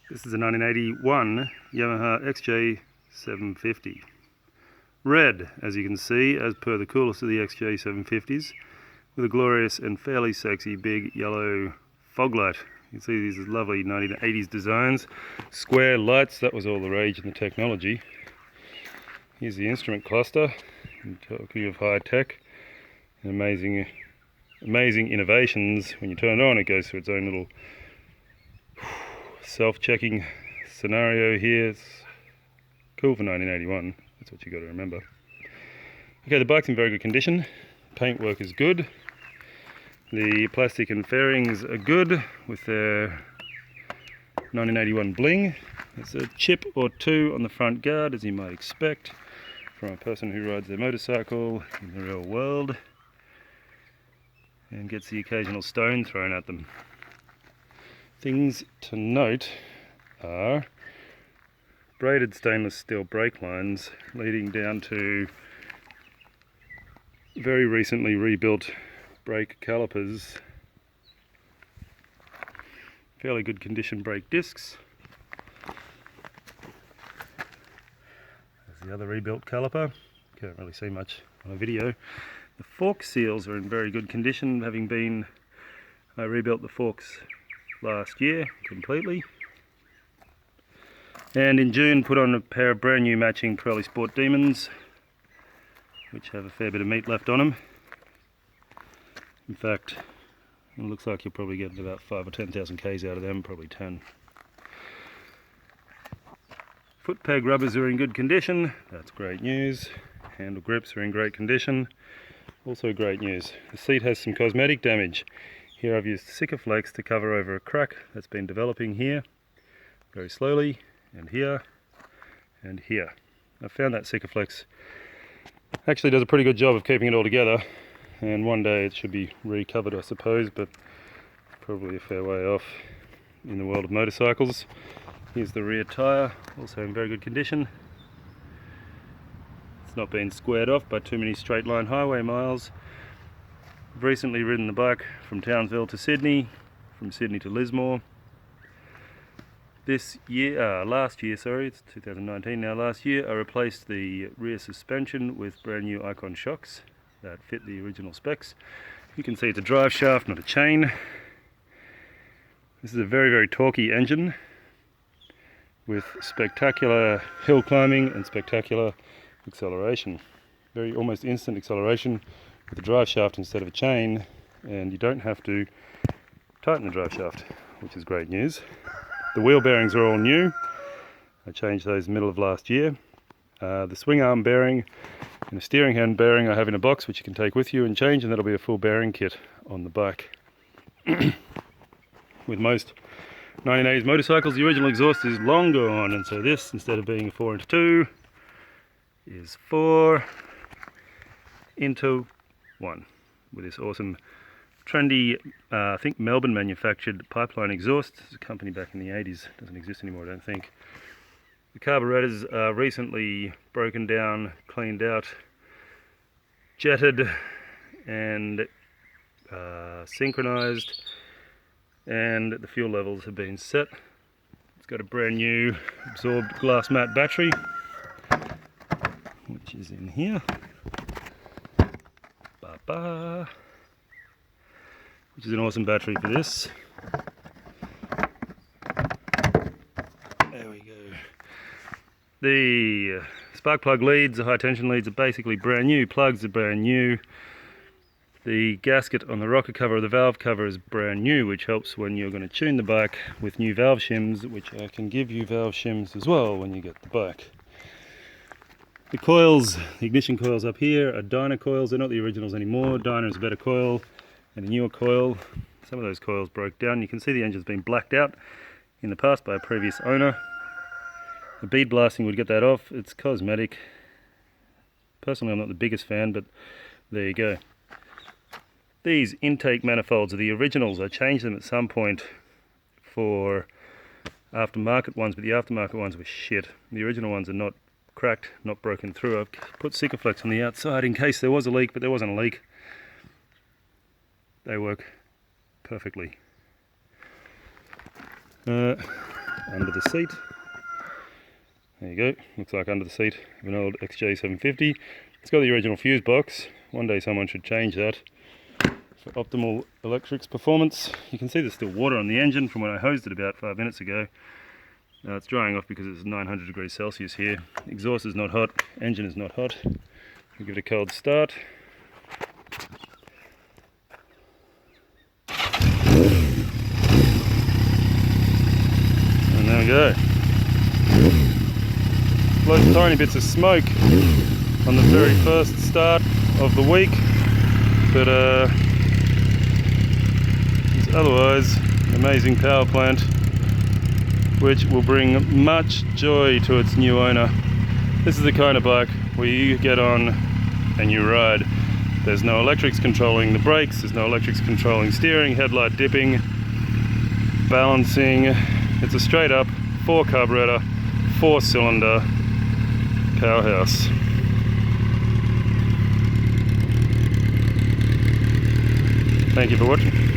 This is a 1981 Yamaha xj750. Red, as you can see, as per the coolest of the xj750s, with a glorious and fairly sexy big yellow fog light. You can see these lovely 1980s designs. Square lights, that was all the rage in the technology. Here's the instrument cluster. Talking of high tech and amazing innovations. When you turn it on, it goes through its own little self-checking scenario here. It's cool for 1981, that's what you got to remember. Okay, the bike's in very good condition. Paintwork is good. The plastic and fairings are good with their 1981 bling. There's a chip or two on the front guard, as you might expect from a person who rides their motorcycle in the real world and gets the occasional stone thrown at them. Things to note are braided stainless steel brake lines leading down to very recently rebuilt brake calipers, fairly good condition brake discs. There's the other rebuilt caliper, can't really see much on a video. The fork seals are in very good condition, having been I rebuilt the forks last year completely, and in June put on a pair of brand new matching Pirelli Sport Demons, which have a fair bit of meat left on them. In fact, it looks like you'll probably get about 5,000 or 10,000 Ks out of them, probably 10. Foot peg rubbers are in good condition, that's great news. Handle grips are in great condition, also great news. The seat has some cosmetic damage. Here I've used Sikaflex to cover over a crack that's been developing here, very slowly, and here, and here. I found that Sikaflex actually does a pretty good job of keeping it all together, and one day it should be recovered, I suppose, but probably a fair way off in the world of motorcycles. Here's the rear tyre, also in very good condition. It's not been squared off by too many straight line highway miles. I've recently ridden the bike from Townsville to Sydney, from Sydney to Lismore. Last year, it's 2019 now, last year I replaced the rear suspension with brand new Icon shocks that fit the original specs. You can see it's a drive shaft, not a chain. This is a very, very torquey engine with spectacular hill climbing and spectacular acceleration. Very almost instant acceleration with a drive shaft instead of a chain, and you don't have to tighten the drive shaft, which is great news. The wheel bearings are all new. I changed those middle of last year. The swing arm bearing and the steering hand bearing I have in a box, which you can take with you and change, and that'll be a full bearing kit on the bike. With most 1980s motorcycles, the original exhaust is long gone, and so this, instead of being a 4x2, is 4 into 1 with this awesome trendy, I think Melbourne manufactured pipeline exhaust. It's a company back in the 80s, doesn't exist anymore I don't think. The carburettors are recently broken down, cleaned out, jetted and synchronized, and the fuel levels have been set. It's got a brand new absorbed glass mat battery, which is in here. Which is an awesome battery for this. There we go. The spark plug leads, the high tension leads, are basically brand new. Plugs are brand new. The gasket on the rocker cover of the valve cover is brand new, which helps when you're going to tune the bike with new valve shims, which I can give you valve shims as well when you get the bike. The coils, the ignition coils up here are Dyna coils. They're not the originals anymore. Dyna is a better coil and a newer coil. Some of those coils broke down. You can see the engine's been blacked out in the past by a previous owner. The bead blasting would get that off. It's cosmetic. Personally, I'm not the biggest fan, but there you go. These intake manifolds are the originals. I changed them at some point for aftermarket ones, but the aftermarket ones were shit. The original ones are not cracked, not broken through. I've put Sikaflex on the outside in case there was a leak, but there wasn't a leak. They work perfectly. under the seat. There you go, looks like under the seat of an old xj750. It's got the original fuse box. One day someone should change that for optimal electrics performance. You can see there's still water on the engine from when I hosed it about 5 minutes ago. It's drying off because it's 900 degrees Celsius here. Exhaust is not hot, engine is not hot. We'll give it a cold start. And there we go. Blows tiny bits of smoke on the very first start of the week, but it's otherwise an amazing power plant which will bring much joy to its new owner. This is the kind of bike where you get on and you ride. There's no electrics controlling the brakes, there's no electrics controlling steering, headlight dipping, balancing. It's a straight up 4 carburetor, 4 cylinder powerhouse. Thank you for watching.